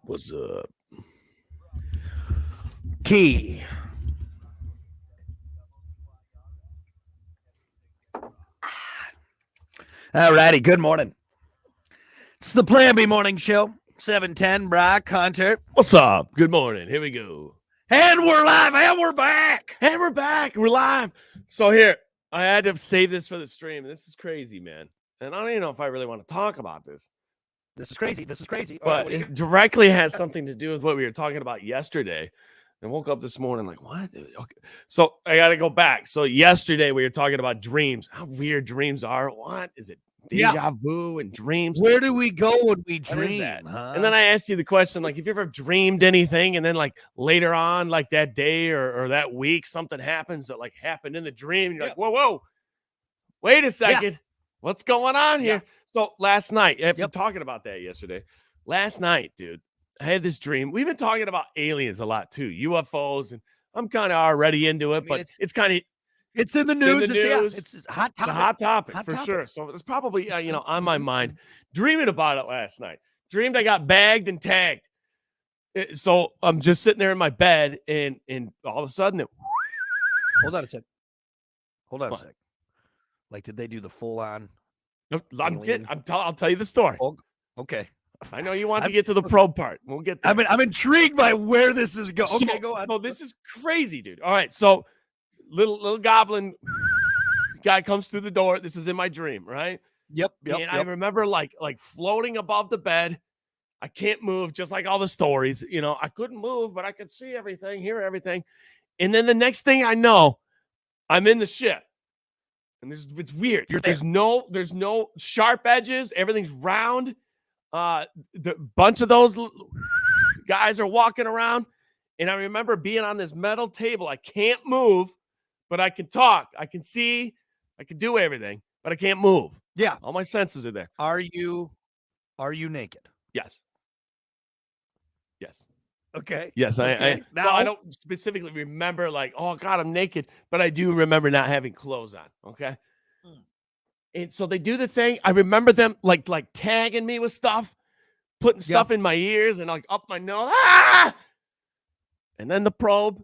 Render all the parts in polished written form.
What's up? Key. All righty. Good morning. It's the Plan B Morning Show. 710, Brock Hunter. What's up? Good morning. Here we go. And we're live and we're back. And we're back. We're live. So here, I had to save this for the stream. This is crazy, man. And I don't even know if I really want to talk about this. This is crazy. This is crazy. But it directly has something to do with what we were talking about yesterday. I woke up this morning like, what? Okay. So I got to go back. So yesterday we were talking about dreams, how weird dreams are. What is it? Deja vu and dreams. Where do we go when we What is dream? that? Huh? And then I asked you the question, like, if you ever dreamed anything and then like later on, like that day or that week, something happens that like happened in the dream. And you're like, whoa, wait a second. What's going on here? So last night, after talking about that yesterday, last night, dude, I had this dream. We've been talking about aliens a lot too, UFOs, and I'm kind of already into it, but it's kind of it's in the news. It's a hot topic. It's a hot topic for sure. So it's probably on my mind. Dreaming about it last night. Dreamed I got bagged and tagged. So I'm just sitting there in my bed, and all of a sudden, Hold on a sec. Like, did they do the full on? I'll tell you the story. Oh, okay. I know you want to get to the probe part. We'll get there. I'm intrigued by where this is going. Okay, go on. No, this is crazy, dude. All right, so little goblin guy comes through the door. This is in my dream, right? Yep. I remember like floating above the bed. I can't move, just like all the stories. I couldn't move, but I could see everything, hear everything. And then the next thing I know, I'm in the ship. And it's weird. There's no sharp edges. Everything's round. The bunch of those guys are walking around. And I remember being on this metal table. I can't move, but I can talk. I can see. I can do everything, but I can't move. Yeah. All my senses are there. Are you naked? Yes. Okay. Yes. Okay. So I don't specifically remember like, oh God, I'm naked, but I do remember not having clothes on. Okay. And so they do the thing. I remember them like tagging me with stuff, putting stuff in my ears and like up my nose. Ah! And then the probe.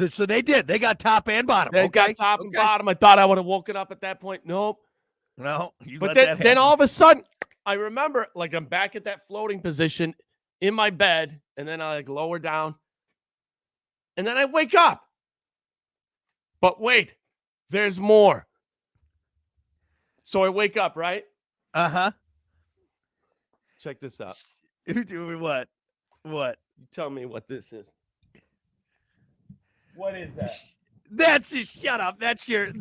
So they did. They got top and bottom. They got top and bottom. I thought I would have woken up at that point. Nope. No. But then all of a sudden, I remember like I'm back at that floating position in my bed, and then I like lower down, and then I wake up. But wait, there's more. So I wake up, right? Uh-huh. Check this out. You're doing what? What? You tell me what this is. What is that? That's shut up. That's your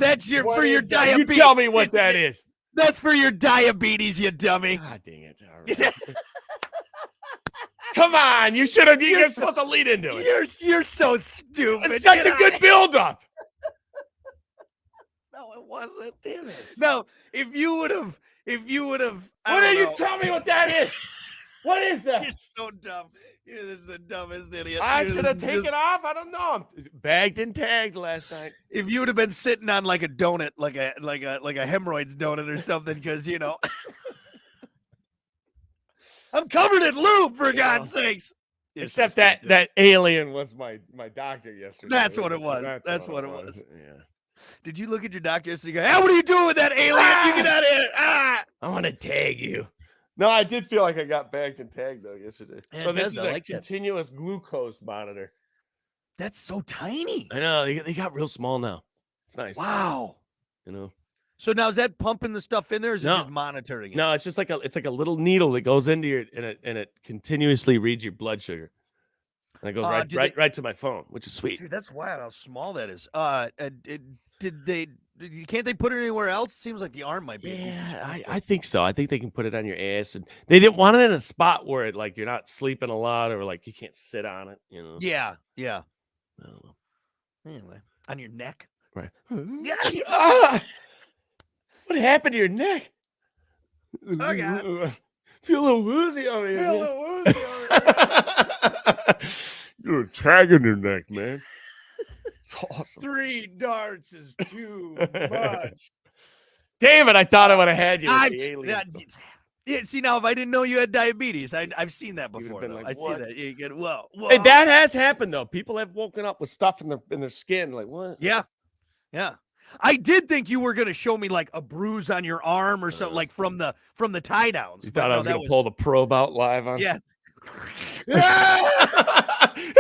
for your diabetes. You tell me what that is. That's for your diabetes, you dummy. God dang it. All right. Come on, you're supposed to lead into it. You're so stupid. It's such a good build-up. No, it wasn't. Damn it. No, if you would have. Why don't you tell me what that is? What is that? You're so dumb. This is the dumbest idiot. I should have taken off. I don't know. I'm bagged and tagged last night. If you would have been sitting on like a donut, like a hemorrhoids donut or something, because I'm covered in lube, for God's sakes. Except that alien was my doctor yesterday. That's what it was. That's what it was. Yeah. Did you look at your doctor yesterday and go, hey, what are you doing with that alien? You get out of here. I want to tag you. No, I did feel like I got bagged and tagged though yesterday. Yeah, so this is a continuous glucose monitor. That's so tiny. I know. They got real small now. It's nice. Wow. So now is that pumping the stuff in there, or is it just monitoring it? No, it's just like a little needle that goes into your and it continuously reads your blood sugar. And it goes right to my phone, which is sweet. Dude, that's wild how small that is. Can't they put it anywhere else? It seems like the arm might be. Yeah, I think so. I think they can put it on your ass, and they didn't want it in a spot where it like you're not sleeping a lot or like you can't sit on it. Yeah. I don't know. Anyway, on your neck. Right. Yeah. What happened to your neck? Okay. Feel a little woozy on it. You're tagging your neck, man. It's awesome. 3 darts is too much. Damn it! I thought I would have had you. With I'm, the alien stuff. yeah, see, now if I didn't know you had diabetes, I've seen that You'd have before. been Though. like, I see "What?" that. You get whoa. And that has happened though. People have woken up with stuff in their skin. Like what? Yeah. I did think you were gonna show me like a bruise on your arm or something, like from the tie downs. You thought I was gonna pull the probe out live on? Yeah.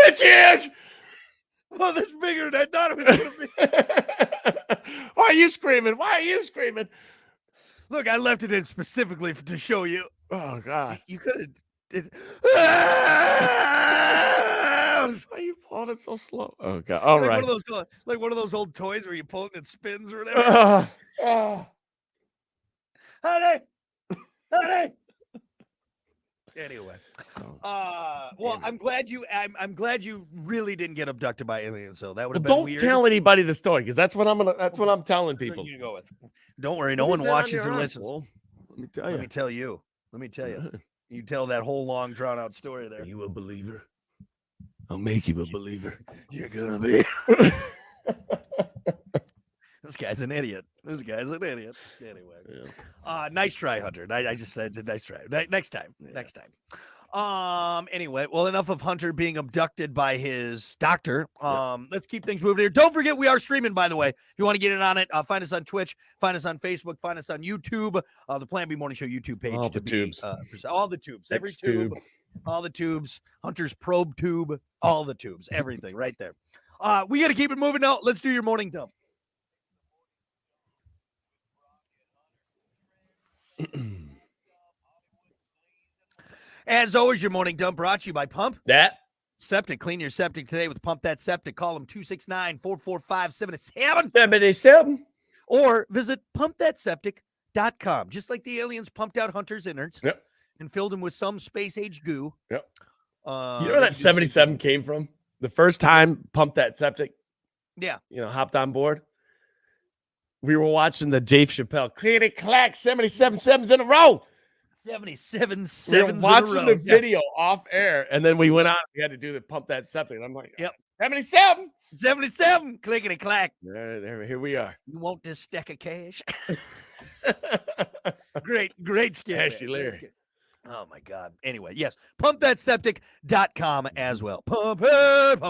It's huge. Well, that's bigger than I thought it was gonna be. Why are you screaming? Why are you screaming? Look, I left it in specifically to show you. Oh God! You could have. Why are you pulling it so slow? Oh God! All right. Like one of those old toys where you pull it and it spins or whatever. Honey. Anyway, well, I'm glad you really didn't get abducted by aliens. So that would have been weird. Don't tell anybody the story because that's what I'm telling people. You go with. Don't worry, no one watches or listens. Well, let me tell you. Let me tell you. You tell that whole long drawn out story there. Are you a believer? I'll make you a believer. You're gonna be. This guy's an idiot. Anyway, nice try, Hunter. I just said nice try. Next time. Anyway, well, enough of Hunter being abducted by his doctor. Let's keep things moving here. Don't forget, we are streaming, by the way. If you want to get in on it, find us on Twitch, find us on Facebook, find us on YouTube, the Plan B Morning Show YouTube page. All the tubes. All the tubes. Every tube. All the tubes. Hunter's probe tube. All the tubes. Everything right there. We got to keep it moving now. Let's do your morning dump. As always, your morning dump brought to you by Pump That Septic. Clean your septic today with Pump That Septic. Call them 269-445-7777. 77. Or visit pumpthatseptic.com. Just like the aliens pumped out Hunter's innards and filled him with some space-age goo. Yep. You know where that 77 came from? The first time Pump That Septic, hopped on board. We were watching the Dave Chappelle clickety clack 77 sevens in a row. 77 sevens we were watching in a row. The video off air, and then we went on. We had to do the Pump That Septic. And I'm like, 77. 77. Clickety clack. Here we are. You want this stack of cash? Great skit. Cashy Larry. Oh my God. Anyway, yes, pumpthatseptic.com as well. Pump it.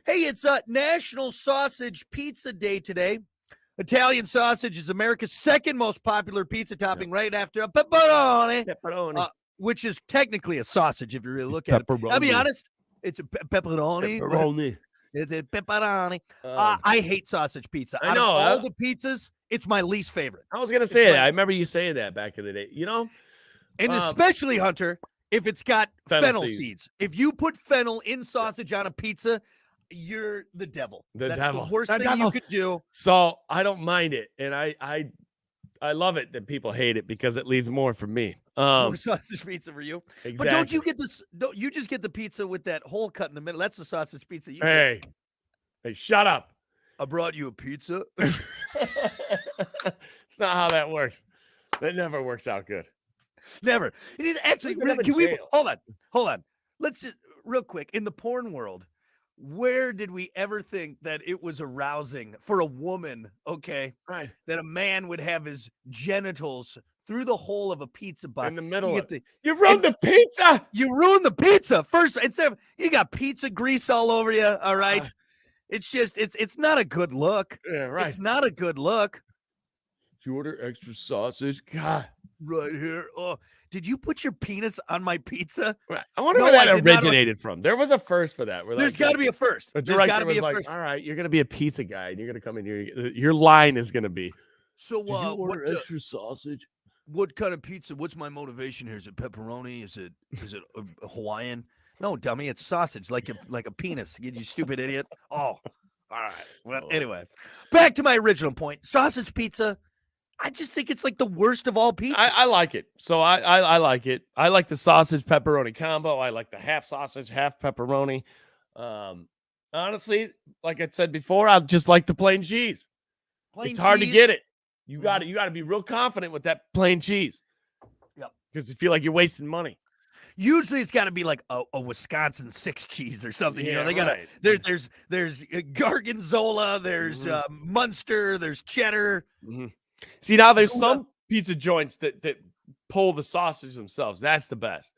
Hey, it's National Sausage Pizza Day today. Italian sausage is America's second most popular pizza topping, right after a pepperoni, which is technically a sausage if you really look at it. I'll be honest, it's a pepperoni. It's a pepperoni. I hate sausage pizza. I know. Out of all the pizzas, it's my least favorite. I was gonna say that. I remember you saying that back in the day. And especially, Hunter, if it's got fennel seeds. If you put fennel in sausage on a pizza, you're the devil. That's the worst thing you could do. So I don't mind it, and I love it that people hate it because it leaves more for me. More sausage pizza for you. Exactly. But don't you get this? Don't you just get the pizza with that hole cut in the middle? That's the sausage pizza. Hey, shut up! I brought you a pizza. It's not how that works. That never works out good. Never. It is actually. Can we hold on? Let's just real quick in the porn world. Where did we ever think that it was arousing for a woman, that a man would have his genitals through the hole of a pizza box in the middle? You ruined the pizza. You ruined the pizza. First, you got pizza grease all over you. All right, it's just it's not a good look. Yeah, right. It's not a good look. Did you order extra sausage? God, right here. Oh, did you put your penis on my pizza? Right. I wonder where that originated from. There was a first for that. There's got to be a first. The director was like, all right, you're going to be a pizza guy, and you're going to come in here. Your line is going to be, so did you order extra sausage? What kind of pizza? What's my motivation here? Is it pepperoni? Is it a Hawaiian? No, dummy, it's sausage, like a penis. You stupid idiot. Oh, all right. Well, anyway, back to my original point. Sausage pizza. I just think it's like the worst of all pizza. I like it. So I like it. I like the sausage pepperoni combo. I like the half sausage, half pepperoni. Honestly, like I said before, I just like the plain cheese. It's hard to get it. You got to be real confident with that plain cheese. Yep. Because you feel like you're wasting money. Usually it's got to be like a Wisconsin 6 cheese or something. Yeah, They got to there's Gorgonzola, there's Munster, there's cheddar. See, now there's some pizza joints that pull the sausage themselves. That's the best.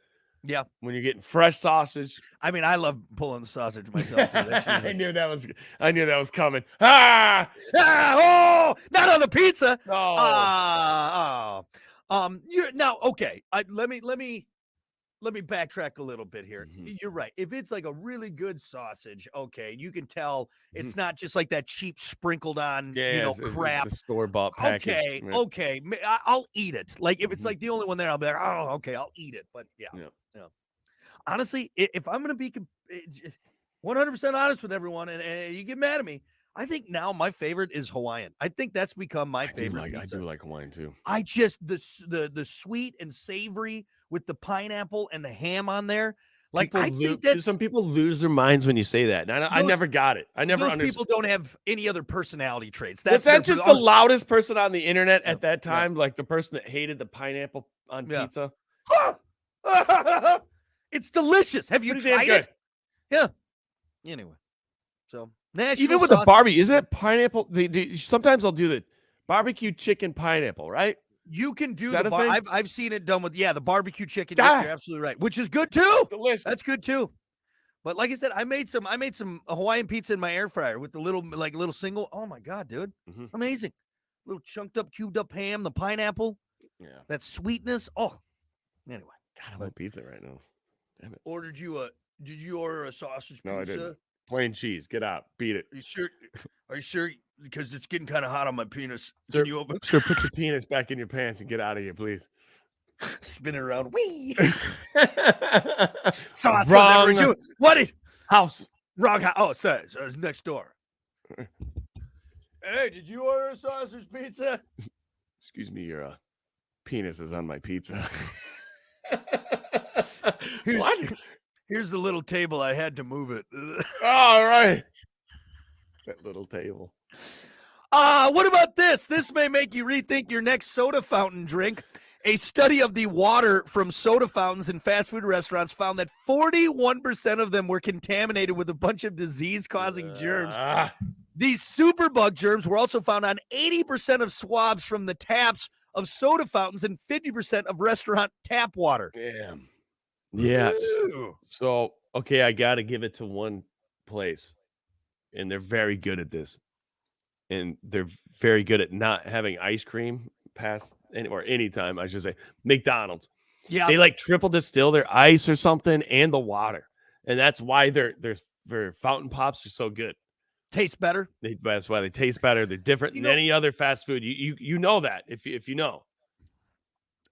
Yeah, when you're getting fresh sausage. I mean, I love pulling the sausage myself too. I knew that was coming. Ah! Oh, not on the pizza. No. You're now okay. Let me backtrack a little bit here. You're right. If it's like a really good sausage, okay, you can tell it's not just like that cheap sprinkled on, crap. It's store-bought package. Okay, I'll eat it. Like if it's like the only one there, I'll be like, oh, okay, I'll eat it. But yeah. Honestly, if I'm gonna be 100% honest with everyone, and you get mad at me, I think now my favorite is Hawaiian. I think that's become my favorite pizza. I do like Hawaiian too. I just the sweet and savory with the pineapple and the ham on there. Like I think that some people lose their minds when you say that. And I never got it. I never understood. People don't have any other personality traits. Was that just the loudest person on the internet at that time? Like the person that hated the pineapple on pizza? It's delicious. Have you tried it? Yeah. Anyway, so even with the barbie, isn't it pineapple? Sometimes I'll do the barbecue chicken pineapple, right? You can do I've seen it done with the barbecue chicken. You're absolutely right, which is good too. Delicious. That's good too. But like I said, I made some Hawaiian pizza in my air fryer with the little single. Oh my god, dude, amazing! Little chunked up, cubed up ham, the pineapple. Yeah, that sweetness. Oh, anyway, God, I want pizza right now. Damn it. Did you order a sausage pizza? No, I didn't. Plain cheese. Get out. Beat it. Are you sure? Because it's getting kind of hot on my penis. Sir, put your penis back in your pants and get out of here, please. Spin it around. Wee. Sauce. Wrong. What is house? Wrong house. Oh, sorry. So it's next door. Hey, did you order a sausage pizza? Excuse me, your penis is on my pizza. What? Here's the little table. I had to move it. All right. That little table. What about this? This may make you rethink your next soda fountain drink. A study of the water from soda fountains in fast food restaurants found that 41% of them were contaminated with a bunch of disease-causing germs. These superbug germs were also found on 80% of swabs from the taps of soda fountains and 50% of restaurant tap water. Damn. Yes. So, okay, I got to give it to one place, and they're very good at this. And they're very good at not having ice cream past any time, I should say. McDonald's. Yeah. They like triple distill their ice or something and the water. And that's why their fountain pops are so good. Taste better. That's why they taste better. They're different than any other fast food. You know that if you know.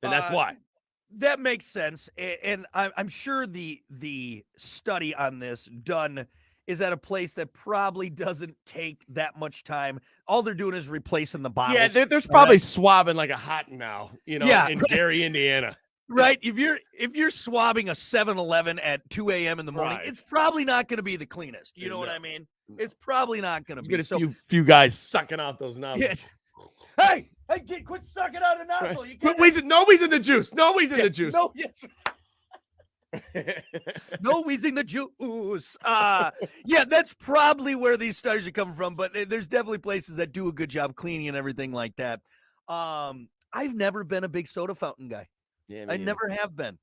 And that's why. That makes sense. And I'm sure the study on this done is at a place that probably doesn't take that much time. All they're doing is replacing the bottles. Yeah, there's probably swabbing like a hot now, in Gary, Indiana. Right. If you're swabbing a 7-Eleven at 2 a.m. in the morning, it's probably not going to be the cleanest. You know what I mean? No. It's probably not going to be. So few guys sucking out those nozzles. Yeah. Hey, quit sucking out a nozzle. Right. Nobody's in the juice. Nobody's in the juice. No, yes. No wheezing the juice. That's probably where these studies are coming from, but there's definitely places that do a good job cleaning and everything like that. I've never been a big soda fountain guy. Yeah, I never have been.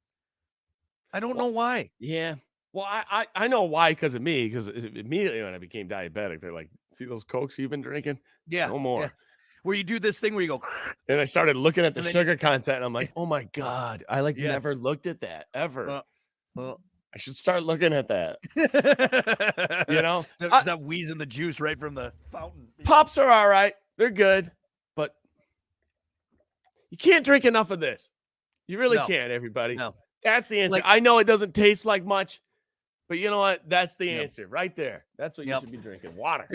I don't know why. Yeah. Well, I know why because of me, because immediately when I became diabetic, they're like, see those Cokes you've been drinking? Yeah. No more. Yeah. Where you do this thing where you go. And I started looking at the sugar content, and I'm like, oh my God, I never looked at that ever. I should start looking at that. Stop wheezing the juice right from the fountain. Pops are all right. They're good. But you can't drink enough of this. You really can't, everybody. No. That's the answer. I know it doesn't taste like much, but you know what? That's the answer right there. That's what you should be drinking. Water.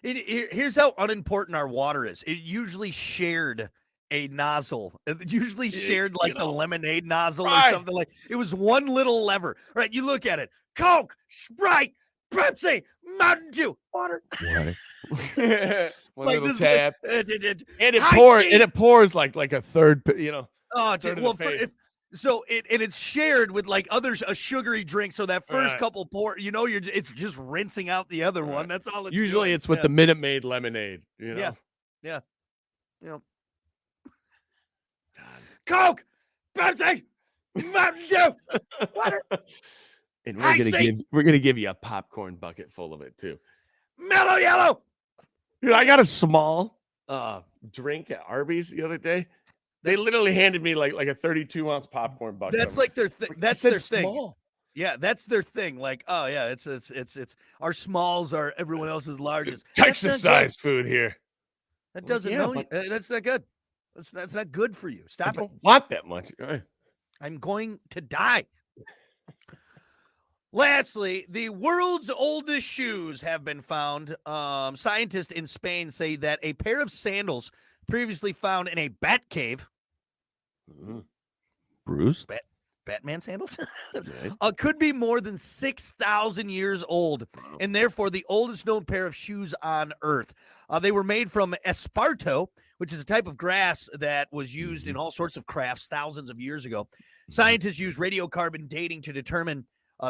Here's how unimportant our water is. It usually shared a nozzle. It usually shared the lemonade nozzle or something like. It was one little lever. Right? You look at it. Coke, Sprite, Pepsi, Mountain Dew, water. One little tab. And it pours like a third, Oh, well, So it's shared with like others a sugary drink. So that first couple pour, it's just rinsing out the other one. That's all it's usually doing. it's with the Minute Maid lemonade. Yeah. Coke, Pepsi, Mountain Dew, water. And we're gonna give you a popcorn bucket full of it too. Mellow Yellow. Dude, I got a small drink at Arby's the other day. They literally handed me like a 32-ounce popcorn bucket. That's like their thing. That's their thing. Small. Yeah, that's their thing. Like, oh yeah, it's our smalls are everyone else's largest. Texas-sized food here. That doesn't know you. That's not good. That's not good for you. Stop it. I don't want that much. I'm going to die. Lastly, the world's oldest shoes have been found. Scientists in Spain say that a pair of sandals previously found in a bat cave. Bruce? Batman sandals? Could be more than 6,000 years old, and therefore the oldest known pair of shoes on Earth. They were made from esparto, which is a type of grass that was used in all sorts of crafts thousands of years ago. Scientists use radiocarbon dating to determine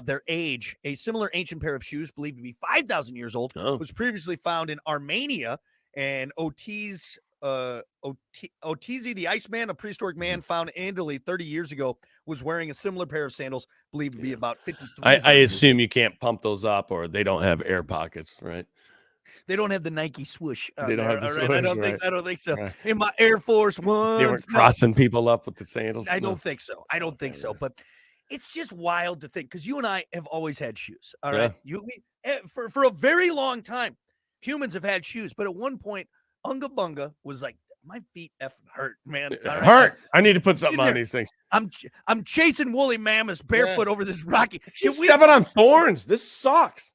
their age. A similar ancient pair of shoes, believed to be 5,000 years old, was previously found in Armenia, and Otizi, the Iceman, a prehistoric man found in Italy 30 years ago, was wearing a similar pair of sandals, believed to be about 53. I assume you can't pump those up, or they don't have air pockets, right? They don't have the Nike swoosh. They don't have the swoosh. I don't think so. Right. In my Air Force Ones, they weren't crossing people up with the sandals. I don't think so. I don't think so. But it's just wild to think, because you and I have always had shoes. All right, for a very long time, humans have had shoes. But at one point, Unga Bunga was like, my feet effing hurt, man. It hurt. I need to put something on these things. I'm chasing woolly mammoths barefoot over this rocky. Keep stepping on thorns. This sucks.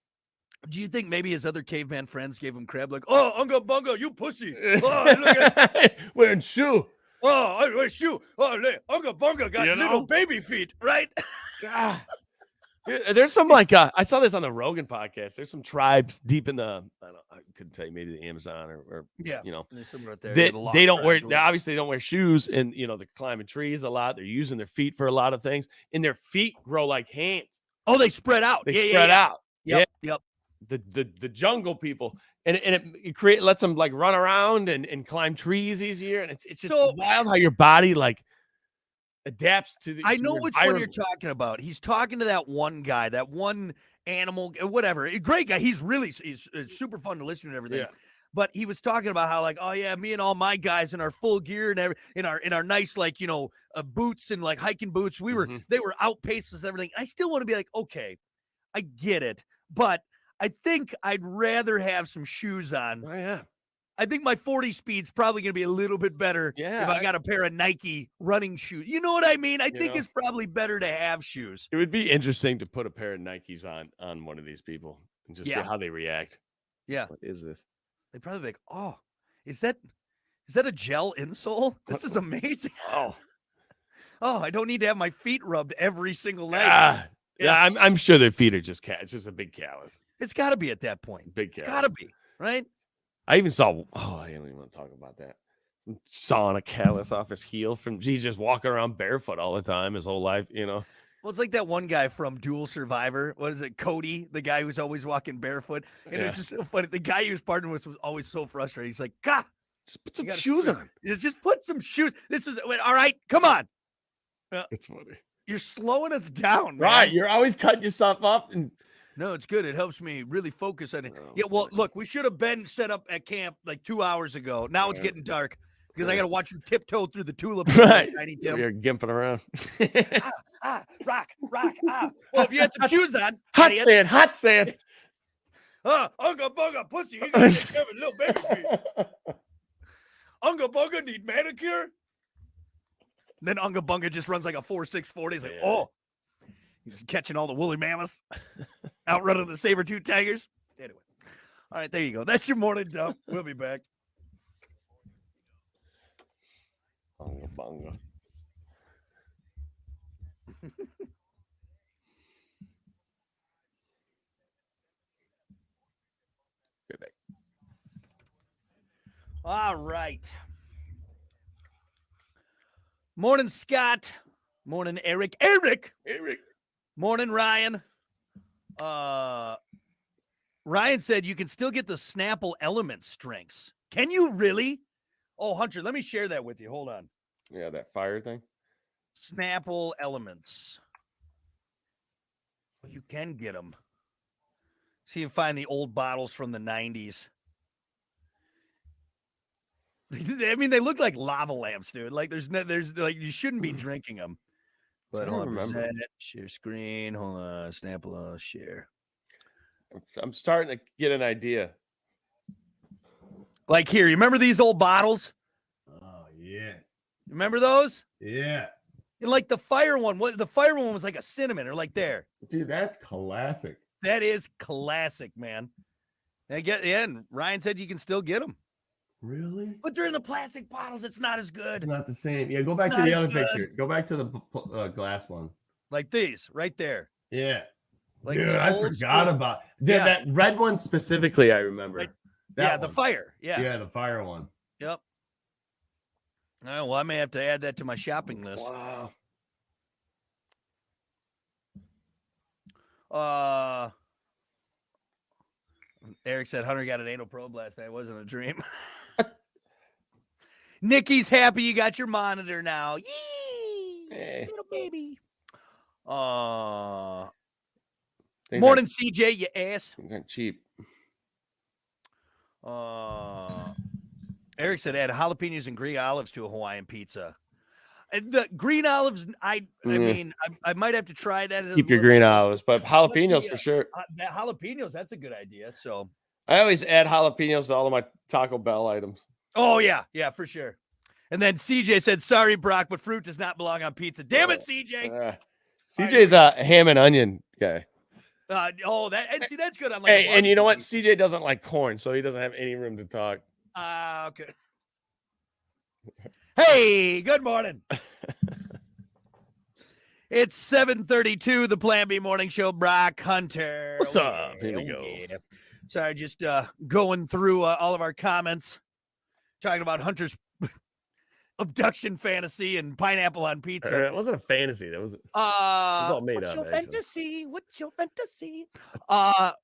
Do you think maybe his other caveman friends gave him crap, like, oh, Unga Bunga, you pussy. Oh, look at wearing shoe. Oh, I wear shoe. Oh, Unga Bunga got little baby feet, right? God. There's some I saw this on the Rogan podcast. There's some tribes deep in the I couldn't tell you, maybe the Amazon or there's some right there. They don't wear. They obviously don't wear shoes, and they're climbing trees a lot. They're using their feet for a lot of things, and their feet grow like hands. Oh, they spread out. They spread out. Yep. The jungle people, and it lets them like run around and climb trees easier, and it's just so wild how your body like adapts to the. I know which one you're talking about. He's talking to that one guy, that one animal, whatever. Great guy. He's super fun to listen to and everything. Yeah. But he was talking about how, like, oh yeah, me and all my guys in our full gear and in our nice, like, boots and like hiking boots. They were outpaces and everything. I still want to be like, okay, I get it, but I think I'd rather have some shoes on. Oh yeah. I think my 40 speed's probably going to be a little bit better if I got a pair of Nike running shoes. You know what I mean? I think it's probably better to have shoes. It would be interesting to put a pair of Nikes on one of these people and just see how they react. Yeah. What is this? They'd probably be like, oh, is that a gel insole? This is amazing. Oh, I don't need to have my feet rubbed every single night. Yeah, I'm sure their feet are just it's just a big callus. It's got to be at that point. Big callus. It's got to be, right? I even saw. Oh, I don't even want to talk about that. Sawing a callus off his heel he's just walking around barefoot all the time his whole life. Well, it's like that one guy from Dual Survivor. What is it, Cody? The guy who's always walking barefoot, and it's just so funny. The guy he was partnering with was always so frustrated. He's like, God, just put some shoes on. Just put some shoes. This is all right. Come on. It's funny. You're slowing us down, right? Man. You're always cutting yourself up, and no, it's good. It helps me really focus on it. Well, look, we should have been set up at camp like 2 hours ago. Now it's getting dark because I got to watch you tiptoe through the tulips. Right, you're gimping around. Rock. Well, if you had some shoes on, hot sand. Unga Bunga, pussy. He's gonna have a little baby feet. Unga Bunga need manicure. Then Unga Bunga just runs like a 4.6 40. He's like, he's catching all the woolly mammoths, outrunning the saber-tooth tigers. Anyway, all right, there you go. That's your morning dump. We'll be back. Unga Bunga. Good day. All right. Morning, Scott. Morning, Eric. Morning, Ryan. Ryan said you can still get the Snapple Elements drinks. Can you really? Oh, Hunter, let me share that with you. Hold on. Yeah, that fire thing. Snapple Elements. You can get them. See if you find the old bottles from the 90s. I mean, they look like lava lamps, dude. Like there's like you shouldn't be drinking them. But hold on, present it, share screen. Hold on, Snapple, share. I'm starting to get an idea. Like here, you remember these old bottles? Oh yeah. Remember those? Yeah. And like the fire one, the fire one was like a cinnamon or like there. Dude, that's classic. That is classic, man. And Ryan said you can still get them. Really? But they're in the plastic bottles. It's not as good. It's not the same. Yeah, go back to the other picture. Go back to the glass one. Like these, right there. Yeah. Like dude, I forgot about that red one specifically. I remember. The fire. Yeah, the fire one. Yep. Oh, well, I may have to add that to my shopping list. Wow. Eric said Hunter got an anal probe last night. It wasn't a dream. Nikki's happy you got your monitor now. Yee! Hey. Little baby. Morning, CJ, you ass. Things aren't cheap. Eric said add jalapenos and green olives to a Hawaiian pizza. And the green olives, I mean, I might have to try that. Keep your green olives, but jalapenos for sure. That jalapenos, that's a good idea. So I always add jalapenos to all of my Taco Bell items. Oh, yeah, for sure. And then CJ said, sorry, Brock, but fruit does not belong on pizza. Damn it, CJ. CJ's a ham and onion guy. See, that's good. Hey, and you know what? CJ doesn't like corn, so he doesn't have any room to talk. Okay. Hey, good morning. It's 7:32, the Plan B Morning Show. Brock Hunter. What's up? Here we go. Yeah. Sorry, just going through all of our comments, talking about Hunter's abduction fantasy and pineapple on pizza. It wasn't a fantasy. That was it was all made what's up. Your fantasy? What's your fantasy?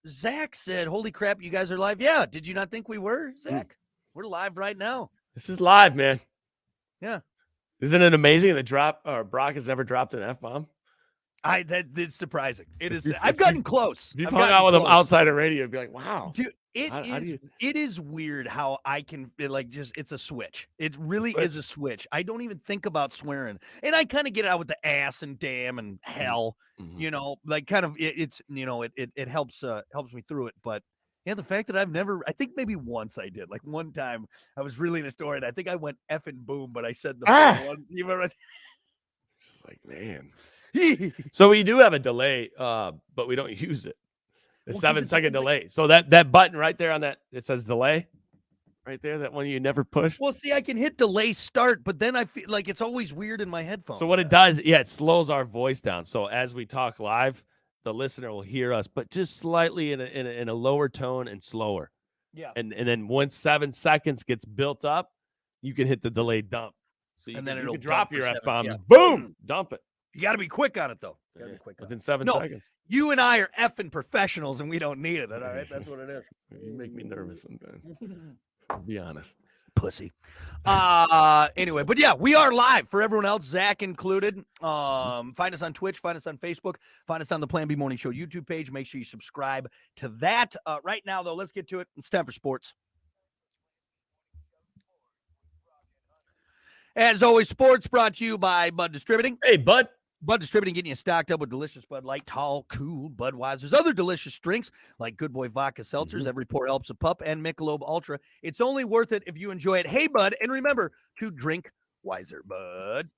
Zach said, "Holy crap, you guys are live!" Yeah, did you not think we were, Zach? We're live right now. This is live, man. Yeah. Isn't it amazing that Brock has never dropped an F-bomb? That's surprising. It is. I've gotten close. If you hung out with him outside of radio, you'd be like, wow. Dude, it is weird how I can it's a switch. It really is a switch. I don't even think about swearing. And I kind of get out with the ass and damn and hell, like kind of it helps me through it. But yeah, the fact that I think maybe once I did, like one time I was reeling a story and I think I went effing boom, but I said the one. You remember? It's like, man. So we do have a delay, but we don't use it. The 7-second delay. So that button right there on that, it says delay right there, that one you never push. Well, see, I can hit delay start, but then I feel like it's always weird in my headphones. So what it does, it slows our voice down. So as we talk live, the listener will hear us, but just slightly in a lower tone and slower. Yeah. And then once 7 seconds gets built up, you can hit the delay dump. So you can drop your F-bomb. Yeah. Boom, dump it. You got to be quick on it, though. You got to be quick within 7 seconds. You and I are effing professionals, and we don't need it. All right, that's what it is. You make me nervous sometimes. I'll be honest. Pussy. Anyway, but yeah, we are live for everyone else, Zach included. Find us on Twitch, find us on Facebook, find us on the Plan B Morning Show YouTube page. Make sure you subscribe to that. Right now, though, let's get to it. It's time for sports. As always, sports brought to you by Bud Distributing. Hey, Bud. Bud Distributing, getting you stocked up with delicious Bud Light, tall, cool Budweiser's, other delicious drinks like Good Boy Vodka Seltzers, Every Pour Helps a Pup, and Michelob Ultra. It's only worth it if you enjoy it. Hey, Bud, and remember to drink wiser, Bud.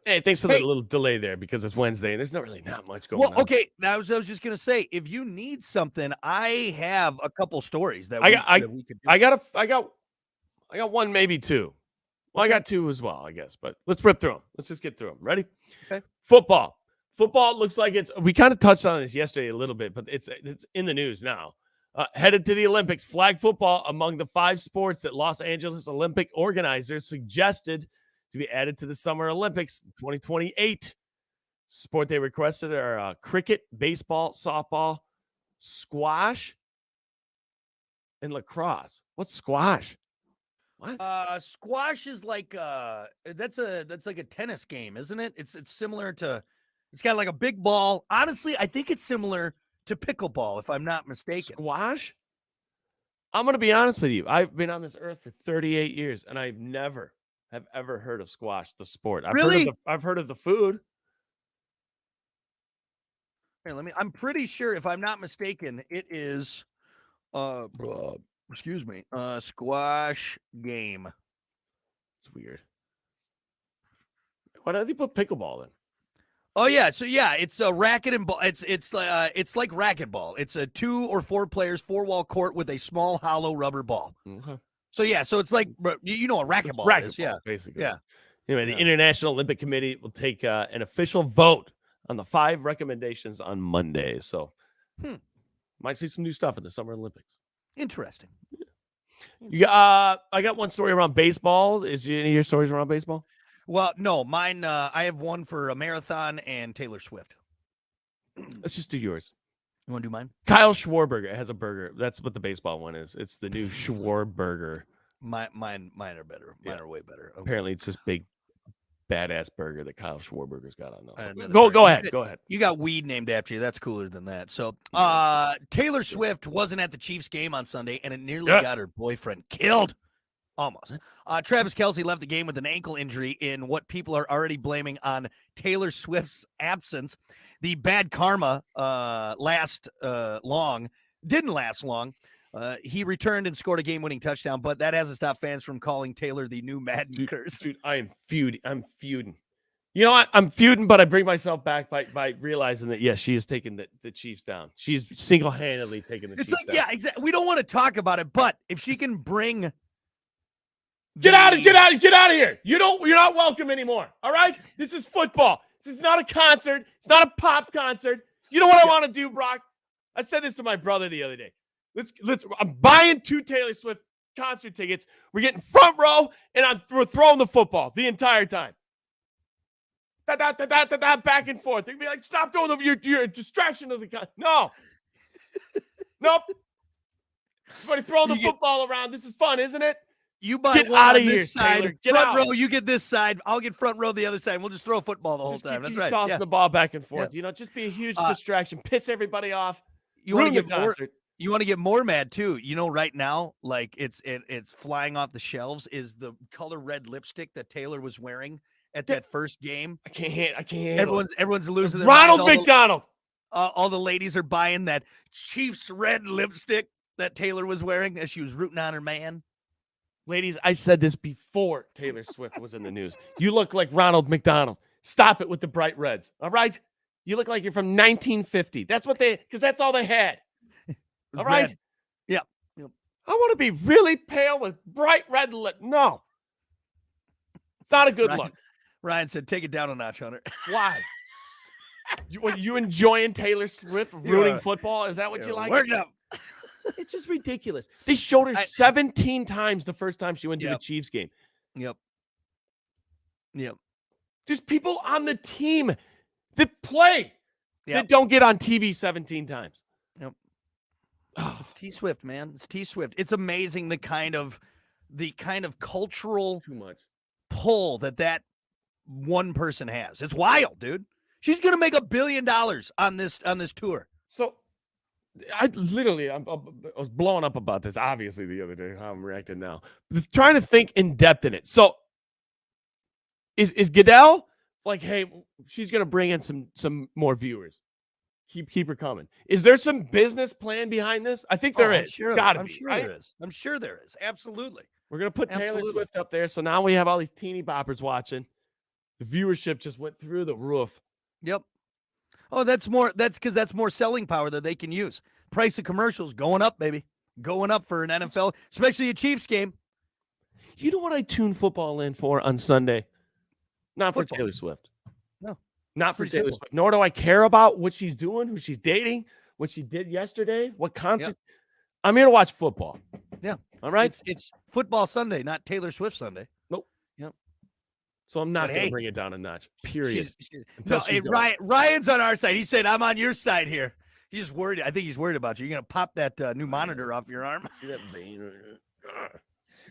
Hey, thanks for the little delay there because it's Wednesday and there's not much going on. Well, okay, I was just gonna say, if you need something, I have a couple stories that we could do. I got one, maybe two. Well, I got two as well, I guess, but let's rip through them. Let's just get through them. Ready? Okay. Football looks like we kind of touched on this yesterday a little bit, but it's in the news now. Headed to the Olympics, flag football among the 5 sports that Los Angeles Olympic organizers suggested to be added to the Summer Olympics 2028. Sport they requested are cricket, baseball, softball, squash, and lacrosse. What's squash? What? Squash is like that's like a tennis game, isn't it? It's similar to, it's got like a big ball. Honestly, I think it's similar to pickleball, if I'm not mistaken. Squash? I'm going to be honest with you. I've been on this earth for 38 years, and I've never have ever heard of squash, the sport. Really? I've heard of the food. Here, I'm pretty sure, if I'm not mistaken, it is excuse me, squash game. It's weird. Why don't they put pickleball in? Oh yeah, so yeah, it's a racket and ball. It's like racquetball. It's a 2 or 4 players, 4-wall court with a small hollow rubber ball. Okay. So yeah, so it's like, you know what racquetball is, yeah, basically. yeah. Anyway, the International Olympic Committee will take an official vote on the 5 recommendations on Monday. So, might see some new stuff at the Summer Olympics. Interesting. I got one story around baseball. Is any of your stories around baseball? Well, no, mine. I have one for a marathon and Taylor Swift. Let's just do yours. You want to do mine? Kyle Schwarber has a burger. That's what the baseball one is. It's the new Schwarburger. Mine are better. Mine are way better. Okay. Apparently, it's this big, badass burger that Kyle Schwarberger's got on those. Another Go burger. Go ahead. You got weed named after you. That's cooler than that. So, Taylor Swift wasn't at the Chiefs game on Sunday, and it nearly got her boyfriend killed. Almost. Travis Kelce left the game with an ankle injury in what people are already blaming on Taylor Swift's absence. The bad karma didn't last long. He returned and scored a game-winning touchdown, but that hasn't stopped fans from calling Taylor the new Madden curse. Dude, I'm feuding. You know what? I'm feuding, but I bring myself back by realizing that, yes, she is taking the Chiefs down. She's single-handedly taking the Chiefs down. Yeah, exactly. We don't want to talk about it, but if she can bring... Get out of here. You're not welcome anymore. All right? This is football. This is not a concert. It's not a pop concert. You know what I want to do, Brock? I said this to my brother the other day. I'm buying 2 Taylor Swift concert tickets. We're getting front row, and we're throwing the football the entire time. Back and forth. They'd be like, stop doing your distraction of the no. Nope. Everybody throw the football around. This is fun, isn't it? You buy get one out on of this here, side, Taylor. Get front out. row, you get this side. I'll get front row the other side. We'll just throw football the whole time. That's right. Tossing the ball back and forth. Yeah. Just be a huge distraction. Piss everybody off. You want to get more. concert. You want to get more mad too. Right now, like it's flying off the shelves is the color red lipstick that Taylor was wearing at that first game. I can't. Everyone's losing their Ronald minds. McDonald. All the ladies are buying that Chiefs red lipstick that Taylor was wearing as she was rooting on her man. Ladies, I said this before Taylor Swift was in the news. You look like Ronald McDonald. Stop it with the bright reds. All right? You look like you're from 1950. Because that's all they had. All right? Red. Yeah. I want to be really pale with bright red lip. No. It's not a good look. Ryan said, take it down a notch, Hunter. Why? You enjoying Taylor Swift rooting football? Is that what you like? Worked up. It's just ridiculous. They showed her 17 times the first time she went to the Chiefs game. Yep. There's people on the team that play that don't get on TV 17 times. Yep. Oh. It's T Swift, man. It's T Swift. It's amazing the kind of cultural pull that one person has. It's wild, dude. She's gonna make $1 billion on this tour. So I was blowing up about this, obviously, the other day, how I'm reacting now. Trying to think in depth in it. So is Goodell like, hey, she's going to bring in some more viewers. Keep her coming. Is there some business plan behind this? I think there is. I'm sure there is. Absolutely. We're going to put Taylor Swift up there. So now we have all these teeny boppers watching. The viewership just went through the roof. Yep. Oh, that's because that's more selling power that they can use. Price of commercials going up, baby. Going up for an NFL, especially a Chiefs game. You know what I tune football in for on Sunday? Not for Taylor Swift. No. Not for Taylor Swift. Nor do I care about what she's doing, who she's dating, what she did yesterday, what concert. Yep. I'm here to watch football. Yeah. All right? It's football Sunday, not Taylor Swift Sunday. Nope. Yep. So I'm not But going to hey, bring it down a notch. Period. No, Until she hey, goes. Ryan's on our side. He said, "I'm on your side here." He's just worried. I think he's worried about you. You're gonna pop that new monitor off your arm. See that vein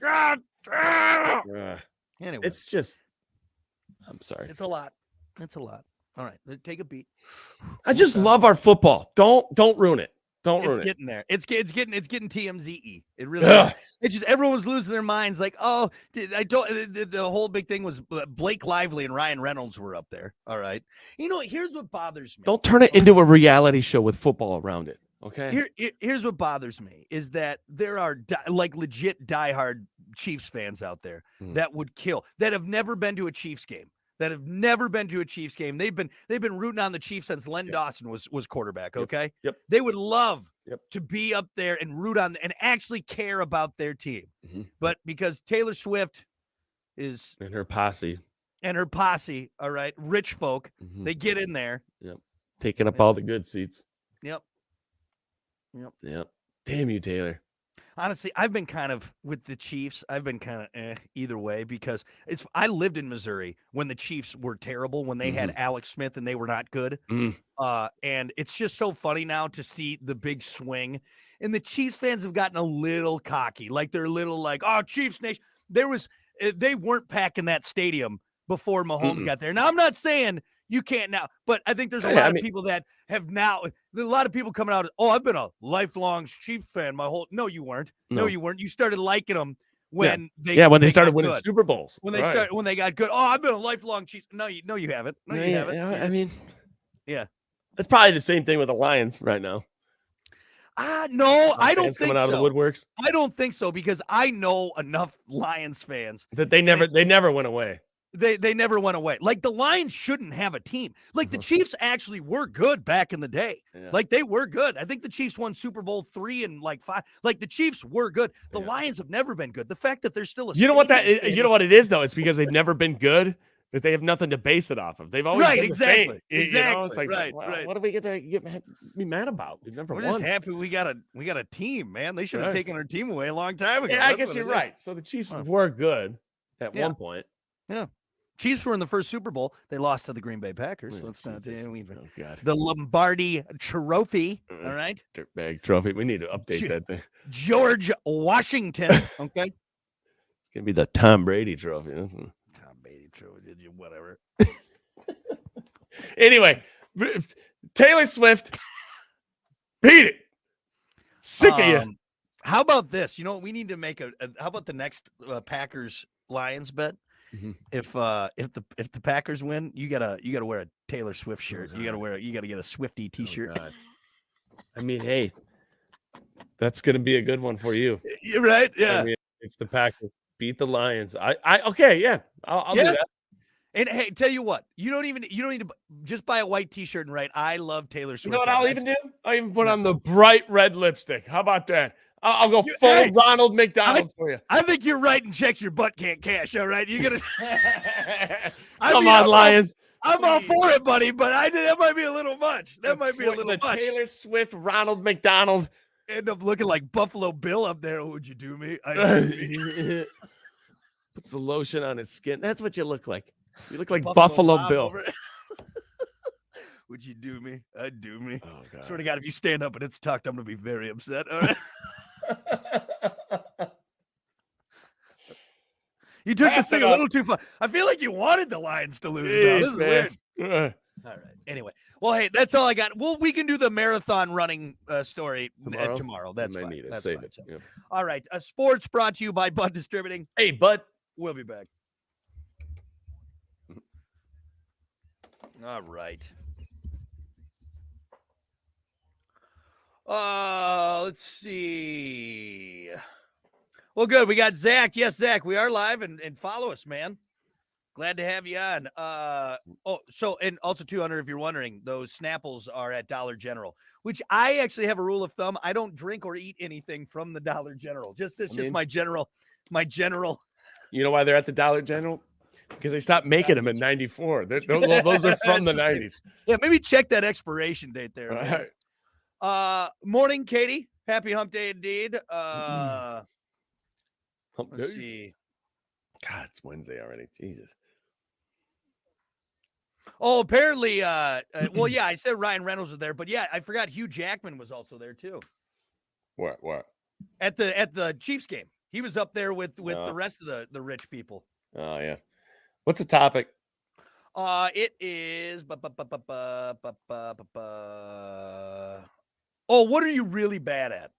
right there? Anyway, It's just. I'm sorry. it's a lot. It's a lot. All right, take a beat. I just love our football. Don't ruin it. Don't It's ruin it. getting there. It's getting TMZE. It really Ugh. is. It's just everyone's losing their minds. Like, oh, I don't. The whole big thing was Blake Lively and Ryan Reynolds were up there. All right. You know, here's what bothers me. Don't turn it into a reality show with football around it. Okay. Here's what bothers me is that there are like legit diehard Chiefs fans out there that would kill, that have never been to a Chiefs game. They've been rooting on the Chiefs since Len Dawson was quarterback. Okay. Yep. They would love Yep. to be up there and root on and actually care about their team. Mm-hmm. But because Taylor Swift is And her posse. All right, rich folk, they get in there. Yep. Taking up all the good seats. Yep. Damn you, Taylor. Honestly, I've been kind of with the Chiefs. I've been kind of either way because I lived in Missouri when the Chiefs were terrible, when they had Alex Smith and they were not good. And it's just so funny now to see the big swing. And the Chiefs fans have gotten a little cocky, like they're a little like, oh, Chiefs Nation. They weren't packing that stadium before Mahomes got there. Now, I'm not saying you can't now, but I think there's a lot of people that have now. There's a lot of people coming out. Oh, I've been a lifelong Chiefs fan my whole. No, you weren't. No, you weren't. You started liking them when they started winning Super Bowls. When they got good. Oh, I've been a lifelong Chiefs. No, you haven't. No, you haven't. I mean, yeah, it's probably the same thing with the Lions right now. No, I don't think coming out so. Of the woodworks. I don't think so because I know enough Lions fans that they never went away. They never went away. Like the Lions shouldn't have a team. Like the Chiefs actually were good back in the day. Yeah. Like they were good. I think the Chiefs won Super Bowl 3 and like 5. Like the Chiefs were good. The Lions have never been good. The fact that they're still you know what it is though? It's because they've never been good. But they have nothing to base it off of. They've always been the same. Exactly. You know? It's like, right. What do we get to be mad about? We've never We're won. just happy we got a team, man. They should have taken our team away a long time ago. Yeah, I guess you're right. So the Chiefs were good at one point. Yeah. Chiefs were in the first Super Bowl. They lost to the Green Bay Packers. So let's not the Lombardi Trophy. All right. Dirtbag Trophy. We need to update that thing. George Washington. Okay. It's gonna be the Tom Brady Trophy. Tom Brady Trophy. Whatever. Anyway, Taylor Swift. Beat it. Sick of you. How about this? You know what? We need to make how about the next Packers Lions bet? If the Packers win, you gotta wear a Taylor Swift shirt. You gotta get a Swiftie t-shirt. I mean, hey, that's gonna be a good one for you. You're right. Yeah. I mean, if the Packers beat the Lions, I'll do that. And hey, tell you what, you don't need to just buy a white t-shirt and write, I love Taylor Swift. You know what I'll even do? I'll even put on the bright red lipstick. How about that? I'll go full Ronald McDonald for you. I think you're writing checks your butt can't cash. All right, you're gonna come on, Lions. I'm all for it, buddy, but that might be a little much. That might be a little much. Taylor Swift, Ronald McDonald end up looking like Buffalo Bill up there. Would you do me? Puts the lotion on his skin. That's what you look like. You look like Buffalo Bill. Would you do me? I'd do me. Oh, God. Swear to God, if you stand up and it's tucked, I'm going to be very upset. All right. You took this thing a little too far. I feel like you wanted the Lions to lose. Jeez, this is weird. All right. Anyway. Well, hey, that's all I got. Well, we can do the marathon running story tomorrow. That's fine. That's fine. Yep. All right. Sports brought to you by Bud Distributing. Hey, Bud. We'll be back. All right. Let's see. Well, good. We got Zach. Yes, Zach, we are live and follow us, man. Glad to have you on. And also 200, if you're wondering, those Snapples are at Dollar General, which I actually have a rule of thumb. I don't drink or eat anything from the Dollar General. Just my general. You know why they're at the Dollar General? Because they stopped making them in 94. Those are from the 90s. Yeah, maybe check that expiration date there. Right. Morning, Katie. Happy hump day indeed. Let's see. God, it's Wednesday already. Jesus. Oh, apparently, well, yeah, I said Ryan Reynolds was there, but yeah, I forgot Hugh Jackman was also there too. What? At the Chiefs game. He was up there with the rest of the rich people. Oh yeah. What's the topic? It is oh, what are you really bad at?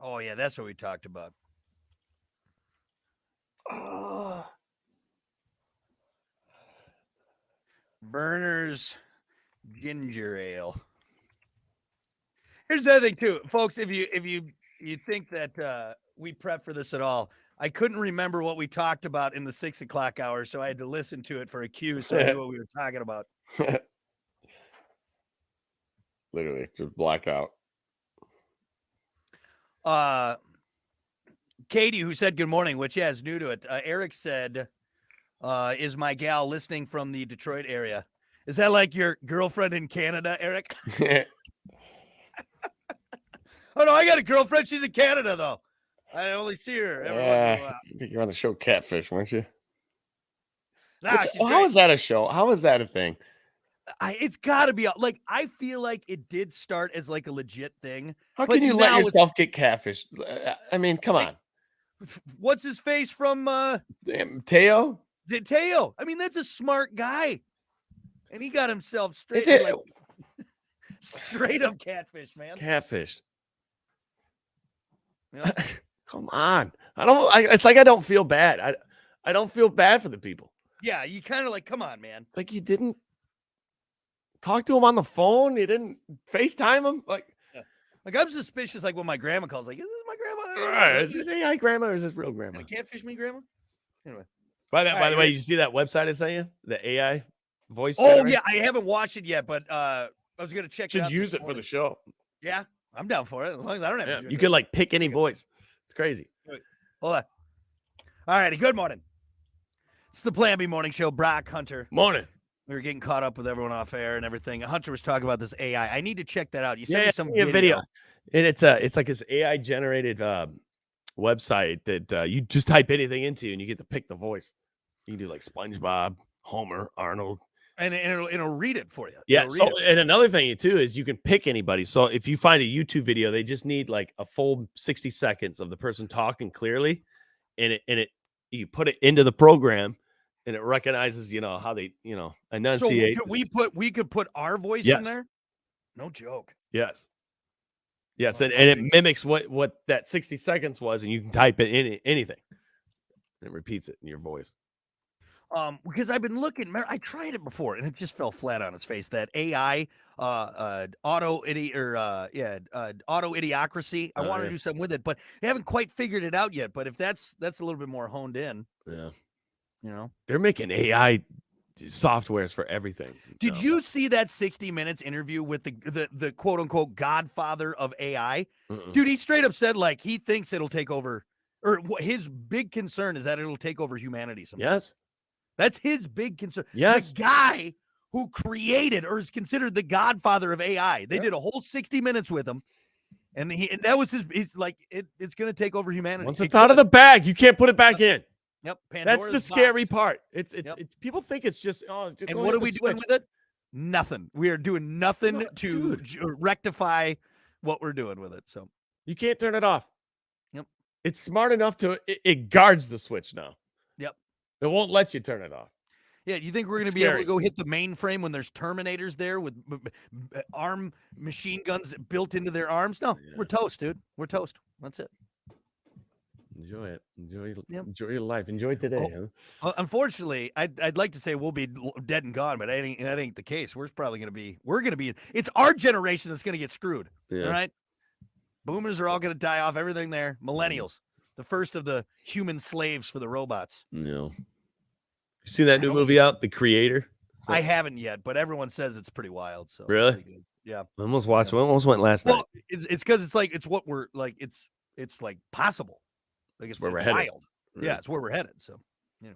Oh yeah, that's what we talked about. Burner's ginger ale. Here's the other thing too, folks. If you think that we prep for this at all, I couldn't remember what we talked about in the 6 o'clock hour, so I had to listen to it for a cue so I knew what we were talking about. Literally, just blackout. Katie, who said good morning, which is new to it. Eric said, "Is my gal listening from the Detroit area?" Is that like your girlfriend in Canada, Eric? Oh no, I got a girlfriend. She's in Canada though. I only see her every once in a while. I think you're on the show Catfish, weren't you? Nah, how is that a show? How is that a thing? It's got to be like, I feel like it did start as like a legit thing. How can you let yourself get catfish? I mean, come on. What's his face from Damn, Teo? Is it Teo? I mean, that's a smart guy. And he got himself straight like straight up catfish, man. Catfish. Yeah. Come on. It's like I don't feel bad. I don't feel bad for the people. Yeah, you kind of like, come on, man. It's like you didn't talk to him on the phone. You didn't FaceTime him. Like I'm suspicious. Like when my grandma calls, like, is this my grandma? Right. Is this AI grandma or is this real grandma? Catfish me, grandma. Anyway. By the way, you see that website I sent you? The AI voice. Oh yeah, I haven't watched it yet, but I was gonna check it out. Should use it for the show. Yeah, I'm down for it as long as I don't have to do it. You can like pick any voice. It's crazy. Hold on. All righty. Good morning. It's the Plan B Morning Show. Brock, Hunter. Morning. We were getting caught up with everyone off air and everything. Hunter was talking about this AI. I need to check that out. You sent me some video. And it's like this AI generated website that you just type anything into and you get to pick the voice. You can do like SpongeBob, Homer, Arnold. And it'll read it for you. Yeah. So, and another thing too is you can pick anybody. So if you find a YouTube video, they just need like a full 60 seconds of the person talking clearly, and you put it into the program, and it recognizes how they enunciate. So we could put our voice in there. No joke. Yes. Yes, and it mimics what that 60 seconds was, and you can type it in anything, and it repeats it in your voice. Because I've been looking, I tried it before and it just fell flat on its face. That AI, auto idiocracy. I want to do something with it, but I haven't quite figured it out yet. But if that's a little bit more honed in, they're making AI softwares for everything. Did you see that 60 Minutes interview with the quote unquote godfather of AI? Dude, he straight up said like he thinks it'll take over, or his big concern is that it'll take over humanity someday. Yes. That's his big concern. Yes. The guy who created or is considered the godfather of AI. They did a whole 60 Minutes with him. And that was he's like, it's going to take over humanity. Once it's out of the bag, you can't put it back in. Yep. That's the scary part. It's people think it's just, and what are we doing with it? Nothing. We are doing nothing to rectify what we're doing with it. So you can't turn it off. Yep. It's smart enough it guards the switch now. Yep. It won't let you turn it off. Yeah, you think we're going to be able to go hit the mainframe when there's Terminators there with arm machine guns built into their arms? No, we're toast, dude. We're toast. That's it. Enjoy it. Enjoy your life. Enjoy today. Unfortunately, I'd like to say we'll be dead and gone, but that ain't the case. We're going to be. It's our generation that's going to get screwed. Yeah. All right. Boomers are all going to die off. Everything there. Millennials, the first of the human slaves for the robots. No. You see that new movie out, The Creator? I haven't yet, but everyone says it's pretty wild. So Really? pretty good. Yeah. I almost watched. I almost went last night. Well, it's because it's like it's what we're like. It's like possible. Like it's where we're wild. headed. Right. Yeah, it's where we're headed. So anyway,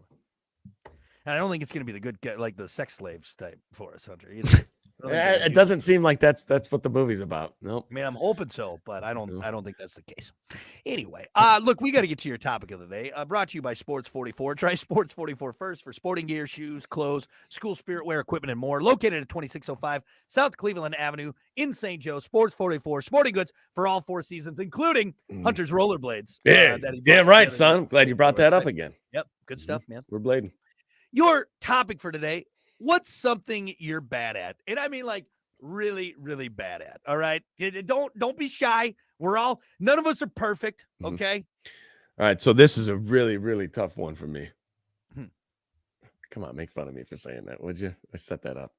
and I don't think it's going to be the good like the sex slaves type for us, Hunter. Either. It doesn't seem like that's what the movie's about. Nope. I mean, I'm hoping so, but I don't. No. I don't think that's the case. Anyway, look, we got to get to your topic of the day. Brought to you by Sports 44. Try Sports 44 first for sporting gear, shoes, clothes, school spirit wear, equipment, and more. Located at 2605 South Cleveland Avenue in St. Joe. Sports 44 sporting goods for all 4 seasons, including Hunter's rollerblades. Yeah, damn right, son. Glad you brought that up again. Yep, good stuff, man. We're blading. Your topic for today: what's something you're bad at? And I mean, like, really, really bad at. All right. Don't be shy. None of us are perfect. Okay. All right. So this is a really, really tough one for me. Come on, make fun of me for saying that, would you? I set that up.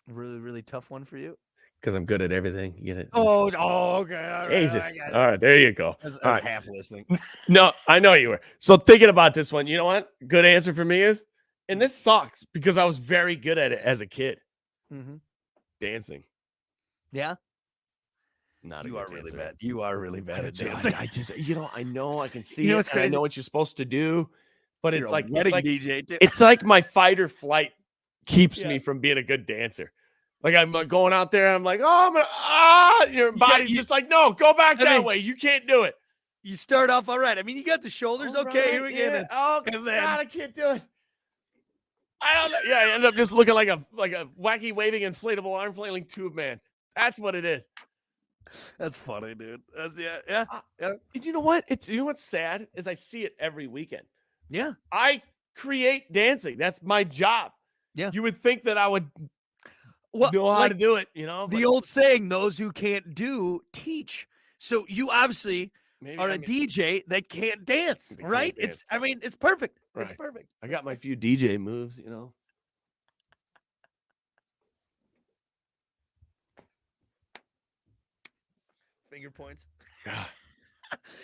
Really, really tough one for you. Because I'm good at everything. You get it? Oh, okay. All right, Jesus. All right. There you go. I was All right. half listening. No, I know you were. So thinking about this one, you know what? Good answer for me is, and this sucks because I was very good at it as a kid. Dancing. Yeah. Not you a are good really dancer. bad. You are really bad at dancing. I just, I know I can see You know it. what's And I crazy? know what you're supposed to do, but You're it's a like wedding DJ too. it's like my fight or flight keeps Yeah. me from being a good dancer. Like I'm going out there, I'm like, oh, I'm gonna, your body's just like, no, go back that way. You can't do it. You start off all right. I mean, you got the shoulders. All okay, right, here we yeah. go. Oh And then- God, I can't do it. I don't know. Yeah, I end up just looking like a wacky waving inflatable arm flailing tube man. That's what it is. That's funny, dude. Yeah. And you know what? You know what's sad is I see it every weekend. Yeah. I create dancing. That's my job. Yeah. You would think that I would Well, know how like to do it, you know? the old saying, those who can't do, teach. So you obviously are a DJ that can't dance, That can't right? dance. It's perfect. It's Right. perfect. I got my few DJ moves, you know. Finger points. God.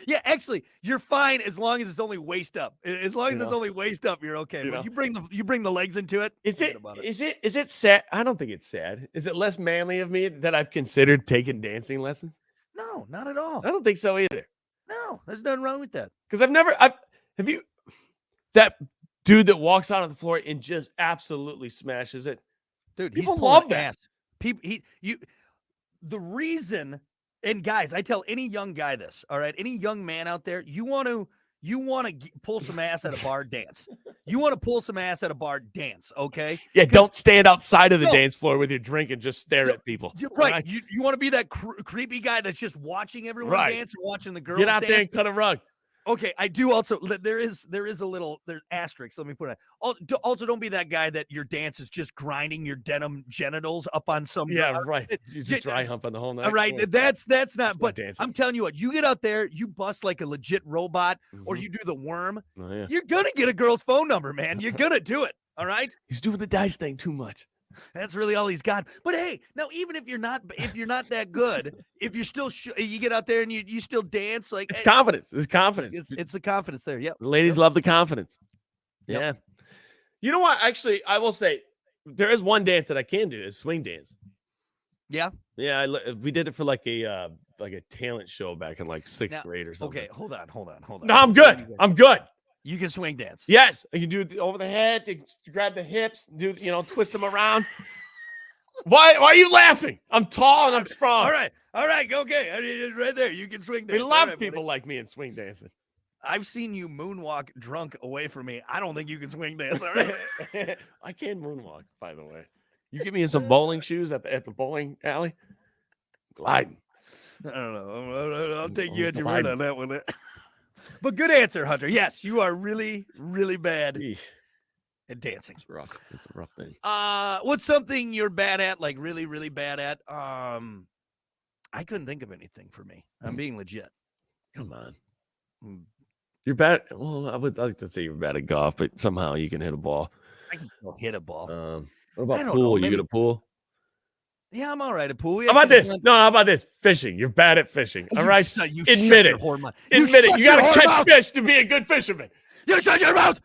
Yeah, actually, you're fine as long as it's only waist up. As long as You it's know. only waist up, you're okay. You But know. you bring the legs into it. Is forget it about is it sad? I don't think it's sad. Is it less manly of me that I've considered taking dancing lessons? No, not at all. I don't think so either. No, there's nothing wrong with that. Because have you that dude that walks out on the floor and just absolutely smashes it? Dude, People he's pulling love that. ass. The reason, and guys, I tell any young guy this, all right, any young man out there, you want to pull some ass at a bar, dance. You want to pull some ass at a bar, dance, okay? Yeah, don't stand outside of the No. dance floor with your drink and just stare at people. Right. You want to be that creepy guy that's just watching everyone Right. dance and watching the girls Get out dance. there and cut a rug. Okay, I do also. There is a little asterisk. Let me put it. Also, don't be that guy that your dance is just grinding your denim genitals up on some. Yeah, right. You yeah, just dry humping the whole night. All right, Boy, that's not. But dancing. I'm telling you what, you get out there, you bust like a legit robot, or Mhm. you do the worm. Oh, yeah. You're gonna get a girl's phone number, man. You're gonna do it. All right. He's doing the dice thing too much. That's really all he's got. But hey, now even if you're not that good, if you're still you get out there and you still dance, like It's hey, confidence. It's confidence. it's the confidence there. Yep. The ladies love the confidence. Yep. Yeah. You know what? Actually, I will say there is one dance that I can do is swing dance. Yeah. Yeah. We did it for like a talent show back in like sixth Now, grade or something. Okay, hold on. No, I'm good. I'm good. You can swing dance. Yes. I can do it over the head, to grab the hips, twist them around. Why are you laughing? I'm tall and I'm strong. All right. Okay. Right there. You can swing dance. We All love right, people buddy. like me in swing dancing. I've seen you moonwalk drunk away from me. I don't think you can swing dance. All right. I can moonwalk, by the way. You get me in some bowling shoes at the bowling alley. Gliding. I don't know. I'll take you Oh, at your word on that one. But good answer, Hunter. Yes, you are really, really bad Eesh, at dancing. it's rough. It's a rough thing. What's something you're bad at, like really, really bad at? I couldn't think of anything for me. I'm being legit. Come on. Mm. You're bad. Well, I would like to say you're bad at golf, but somehow you can hit a ball. I can still hit a ball. What I about don't pool? know, You maybe- good at pool? Yeah, I'm all right at pool. How about this? No, how about this? Fishing. You're bad at fishing. All right. You Admit shut your it. whore mouth. Admit it. shut You your got to whore catch mouth. fish to be a good fisherman. You shut your mouth.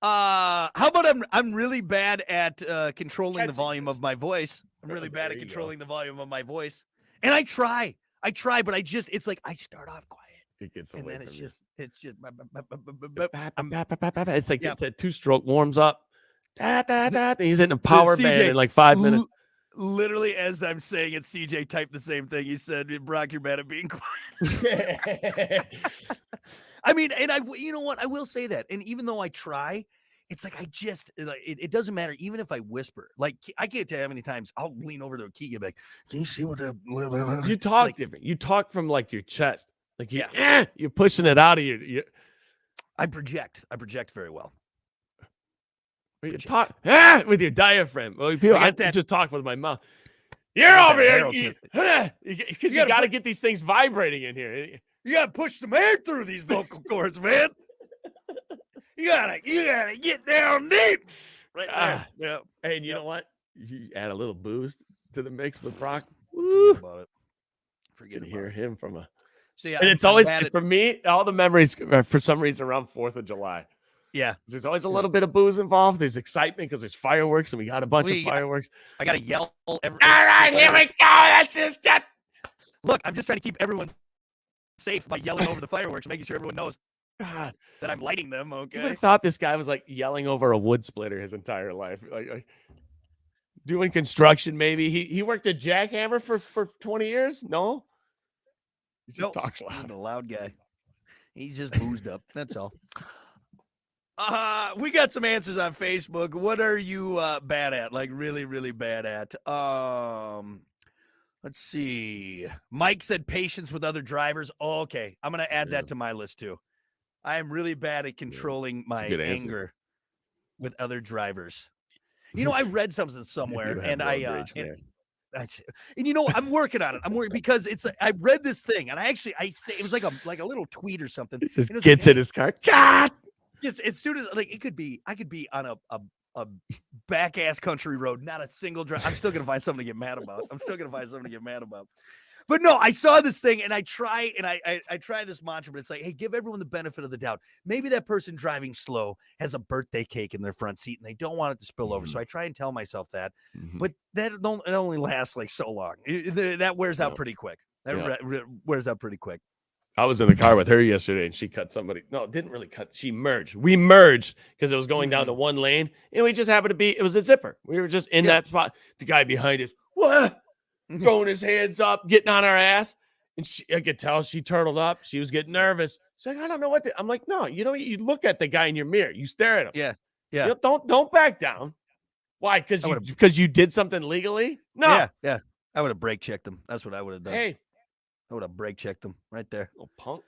How about I'm really bad at controlling the Catchy. volume of my voice. I'm really bad There at you go. controlling the volume of my voice. And I try, but it's like I start off quiet. It gets And away then from it's you. just It's like yeah. it's a two-stroke warms up. And he's in a power band in like 5 minutes. Literally, as I'm saying it, CJ typed the same thing. He said, "Brock, you're bad at being quiet." I mean, and you know what? I will say that. And even though I try, it's like it doesn't matter. Even if I whisper, like I can't tell you how many times I'll lean over to a key and be like, "Can you see what the?" You talk different. You talk from like your chest, like Yeah. you're pushing it out of your. I project very well. You talk with your diaphragm. Well, people, I I got that- just talk with my mouth. You're got over that here. barrel chest. Because you got to get these things vibrating in here. You gotta push some air through these vocal cords, man. You gotta get down deep. Right there. Yeah. Hey, and you know what? You add a little boost to the mix with Brock. Forget about it. You can hear him from a. So yeah, And it's always for me. All the memories for some reason around 4th of July. Yeah, there's always a little bit of booze involved. There's excitement because there's fireworks, and we got a bunch of fireworks. I gotta yell. All right, here we go. That's just good. Look, I'm just trying to keep everyone safe by yelling over the fireworks, making sure everyone knows God, that I'm lighting them. Okay. I thought this guy was like yelling over a wood splitter his entire life, like doing construction. Maybe he worked at Jackhammer for 20 years. No, he just talks loud. He's a loud guy. He's just boozed up. That's all. We got some answers on Facebook. What are you bad at? Like really, really bad at? Let's see. Mike said patience with other drivers. Oh, okay. I'm going to add that to my list too. I am really bad at controlling my anger with other drivers. You know, I read something somewhere and and you know, I'm working on it. I'm working because I read this thing and I say it was like a little tweet or something. He just gets in his car. God. Just as soon as I could be on a back ass country road, not a single drive. I'm still gonna find something to get mad about. But no, I saw this thing and I try this mantra, but it's like, hey, give everyone the benefit of the doubt. Maybe that person driving slow has a birthday cake in their front seat and they don't want it to spill over. So I try and tell myself that, but it only lasts like so long. That wears out pretty quick. Wears out pretty quick. I was in the car with her yesterday and she cut somebody. No, didn't really cut. She merged. We merged because it was going down to one lane and we just happened to be, it was a zipper. We were just in that spot. The guy behind us, what? Throwing his hands up, getting on our ass. And I could tell she turtled up. She was getting nervous. She's like, I don't know what I'm like, no, you look at the guy in your mirror. You stare at him. Yeah. Yeah. You know, don't back down. Why? Because you did something legally? No. Yeah. I would have brake checked him. That's what I would have done. Hey. I would have brake checked them right there. Little punk.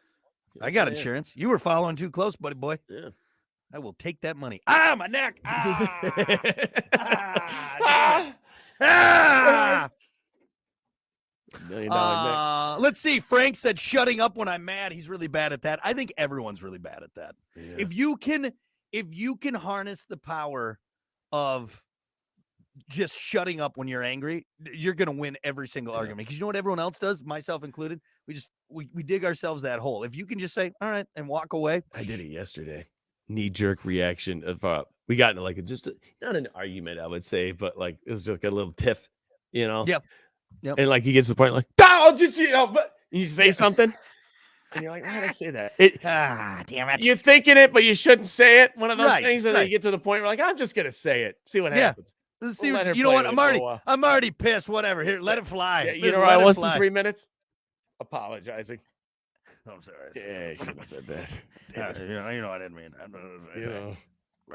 I got insurance. You were following too close, buddy boy. Yeah. I will take that money. Ah, my neck. $1 million let's see. Frank said shutting up when I'm mad. He's really bad at that. I think everyone's really bad at that. Yeah. If you can harness the power of just shutting up when you're angry, you're going to win every single argument. Because you know what everyone else does, myself included? We dig ourselves that hole. If you can just say, all right, and walk away. I did it yesterday. Knee-jerk reaction of we got into like not an argument, I would say, but like it was like a little tiff, you know? Yep. And like he gets to the point like, I'll just, but you say something. And you're like, why did I say that? Damn it. You're thinking it, but you shouldn't say it. One of those things. And then you get to the point where like, I'm just going to say it. See what happens. You know what? I'm already pissed. Whatever. Here, let it fly. Yeah, you know where I was in 3 minutes? Apologizing. I'm sorry. Yeah, you should have said that. You know, I didn't mean that.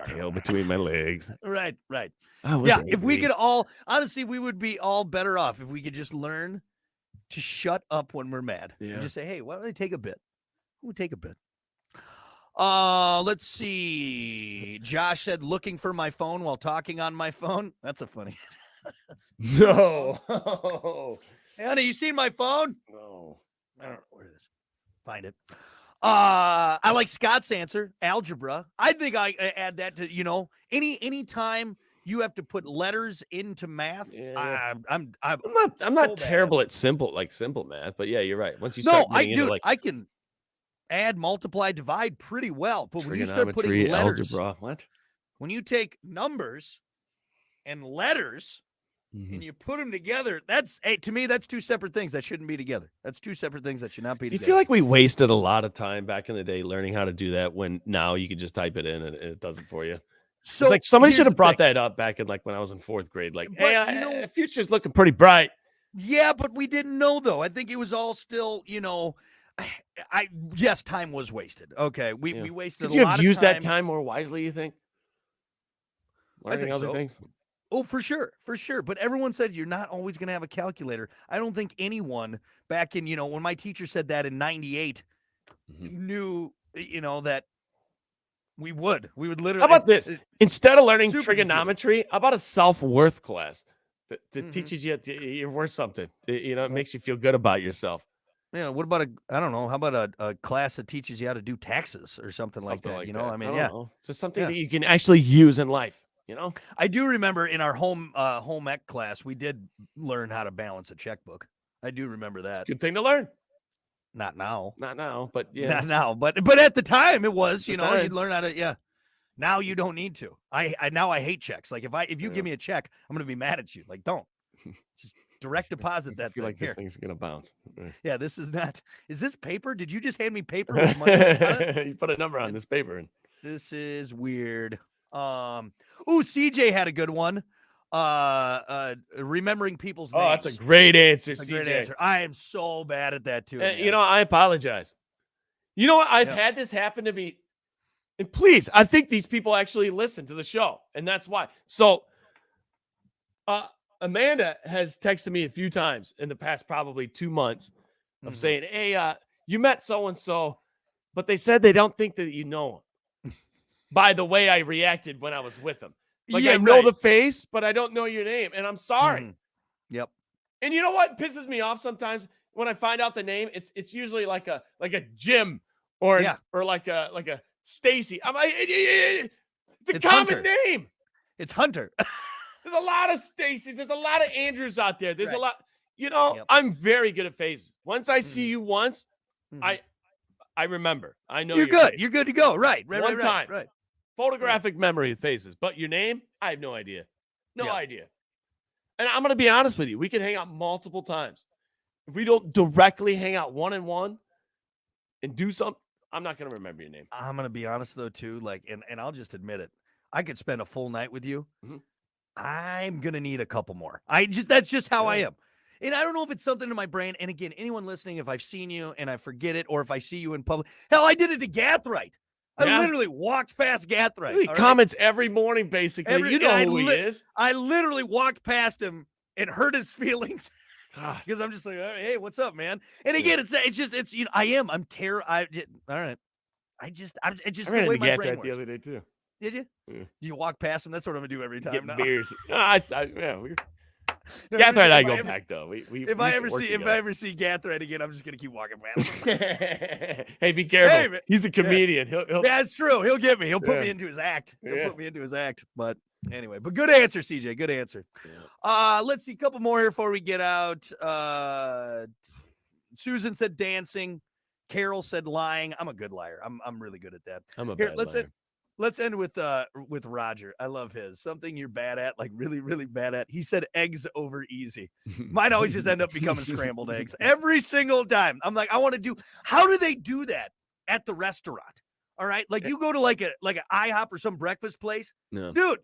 Tail between my legs. Right. Yeah, if we could all, honestly, we would be all better off if we could just learn to shut up when we're mad. Yeah. And just say, hey, why don't I take a bit? We'll take a bit. Let's see. Josh said, looking for my phone while talking on my phone. That's a funny. No. Hey, honey, you seen my phone? No. I don't know where it is. Find it. I like Scott's answer, algebra. I think I add that to, any time you have to put letters into math. Yeah. I'm not terrible at simple math, but yeah, you're right. Once you start I can add, multiply, divide pretty well, but when you start putting letters, algebra, what? when you take numbers and letters and you put them together, to me, that's two separate things that shouldn't be together. That's two separate things that should not be You together. feel like we wasted a lot of time back in the day learning how to do that when now you can just type it in and it does it for you. So it's like somebody here's should have the brought thing. that up back in like when I was in 4th grade. Like, But, hey, you know- future's looking pretty bright. Yeah, but we didn't know, though. I think it was all still, yes, time was wasted. Okay, we wasted Could you a lot have of used time. that time more wisely, you think? Learning think other so. things? Oh, for sure. But everyone said you're not always going to have a calculator. I don't think anyone back in, when my teacher said that in 98 knew, that we would literally. How about this? Instead of learning Supercomputer. trigonometry, how about a self-worth class that teaches you you're worth something? It makes you feel good about yourself. Yeah. What about I don't know. How about a class that teaches you how to do taxes or something like that? I mean, don't know. Just something that you can actually use in life. I do remember in our home ec class, we did learn how to balance a checkbook. I do remember that. Good thing to learn. Not now. Not now, but yeah. Not now, but at the time it was, you'd learn how to, yeah. Now you don't need to. Now I hate checks. Like if you give me a check, I'm going to be mad at you. Like, don't. Just direct deposit that I feel thing. like this thing's going to bounce. Yeah, this is not. Is this paper? Did you just hand me paper with money on it? You put a number on this paper. This is weird. CJ had a good one. Remembering people's names. Oh, that's a great answer, That's a CJ. great answer. I am so bad at that too. I apologize. You know what? I've had this happen to me. And please, I think these people actually listen to the show. And that's why. So Amanda has texted me a few times in the past probably 2 months of saying, hey, you met so-and-so, but they said they don't think that you know him. By the way I reacted when I was with him. Like, I know the face, but I don't know your name. And I'm sorry. Yep. And you know what pisses me off sometimes when I find out the name? It's usually like a Jim or like a Stacy. I'm like, it's a common Hunter. name. It's Hunter. There's a lot of Stacys. There's a lot of Andrews out there. There's a lot. Yep. I'm very good at faces. Once I see you once, I remember. I know you're good. face. You're good to go. Right. One time. Right. Photographic memory of faces. But your name, I have no idea. No idea. And I'm going to be honest with you. We can hang out multiple times. If we don't directly hang out one-on-one and do something, I'm not going to remember your name. I'm going to be honest, though, too. Like, and I'll just admit it. I could spend a full night with you. I'm going to need a couple more. That's just how I am. And I don't know if it's something in my brain. And again, anyone listening, if I've seen you and I forget it, or if I see you in public, hell, I did it to Gathright. I literally walked past Gathright. He comments every morning, basically. You know who he is. I literally walked past him and hurt his feelings. Because I'm just like, hey, what's up, man? And again, it's I'm terrified. All right. I ran into Gathright the other day, too. Did you? Yeah. You walk past him. That's what I'm gonna do every time. Getting beers. Gathright and I go back though. If I ever see Gathright again, I'm just gonna keep walking past him. Hey, be careful. Hey, he's a comedian. He'll that's true. He'll get me. He'll put me into his act. He'll put me into his act. But anyway, but good answer, CJ. Good answer. Let's see a couple more here before we get out. Susan said dancing. Carol said lying. I'm a good liar. I'm really good at that. I'm a here, bad let's liar. Let's end with Roger. I love his. Something you're bad at, like really, really bad at. He said eggs over easy. Mine always just end up becoming scrambled eggs every single time. I'm like, I want to do. How do they do that at the restaurant? All right, like you go to like an IHOP or some breakfast place, dude.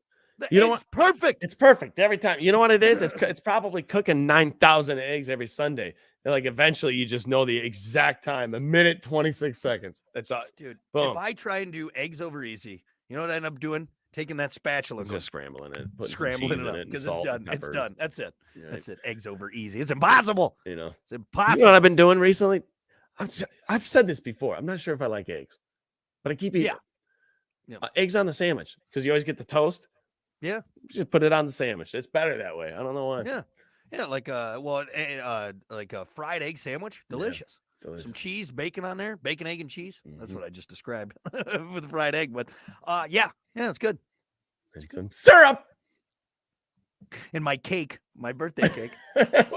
You know what? Perfect. It's perfect every time. You know what it is? It's probably cooking 9,000 eggs every Sunday. And like eventually, you just know the exact time. 1:26 seconds. That's all, dude. Boom. If I try and do eggs over easy, you know what I end up doing? Taking that spatula, and just scrambling it, scrambling it up because it's done. It's done. That's it. Right. That's it. Eggs over easy. It's impossible. It's impossible. You know what I've been doing recently? I've said this before. I'm not sure if I like eggs, but I keep eating. Eggs on the sandwich because you always get the toast. Yeah, just put it on the sandwich. It's better that way. I don't know why. Yeah, like a fried egg sandwich, delicious. Some cheese, bacon on there, bacon, egg, and cheese. That's what I just described with fried egg. But yeah, it's good. And some syrup. And my cake My birthday cake.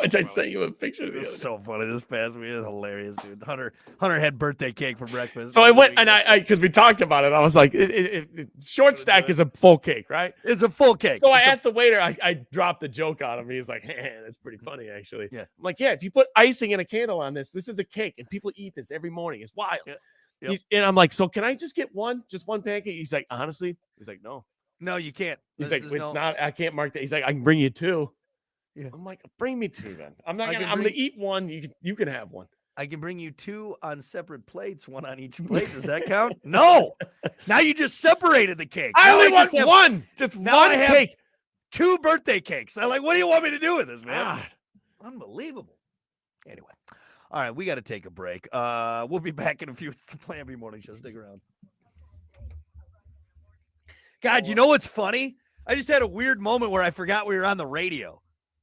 Which I sent you a picture of the It's other day. so funny. This past week is hilarious, dude. Hunter had birthday cake for breakfast. So I went and I because we talked about it. I was like, short stack is a full cake, right? It's a full cake. So I asked the waiter. I dropped the joke on him. He's like, hey, that's pretty funny, actually. Yeah. I'm like, yeah. If you put icing and a candle on this is a cake, and people eat this every morning. It's wild. Yeah. Yep. And I'm like, so can I just get just one pancake? He's like, honestly, no. No, you can't. He's This like, is it's not. I can't mark that. He's like, I can bring you two. Yeah. I'm like, bring me two then. I'm not I gonna. can I'm gonna bring- eat one. You can have one. I can bring you two on separate plates, one on each plate. Does that count? No. Now you just separated the cake. I Now only want just have one. Just now one I have- cake. 2 birthday cakes. I'm like, what do you want me to do with this, man? God. Unbelievable. Anyway. All right, we got to take a break. We'll be back in a few with the Plan B Morning Show. Stick around. God, you know what's funny? I just had a weird moment where I forgot we were on the radio.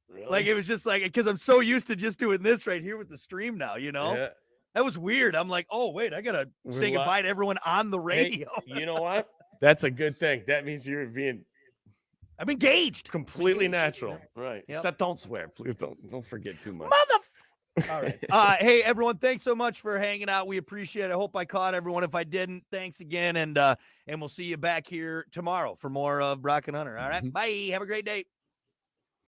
Really? Like, it was just like, because I'm so used to just doing this right here with the stream now, you know? Yeah. That was weird. I'm like, oh, wait, I got to We're say li- goodbye to everyone on the Hey, radio. you know what? That's a good thing. That means you're being I'm engaged. completely Engaged, natural. Right. Yep. Except don't swear. Please don't forget too much. All right. Hey, everyone, thanks so much for hanging out. We appreciate it. I hope I caught everyone. If I didn't, thanks again. And we'll see you back here tomorrow for more of Brock and Hunter. All right. Bye. Have a great day.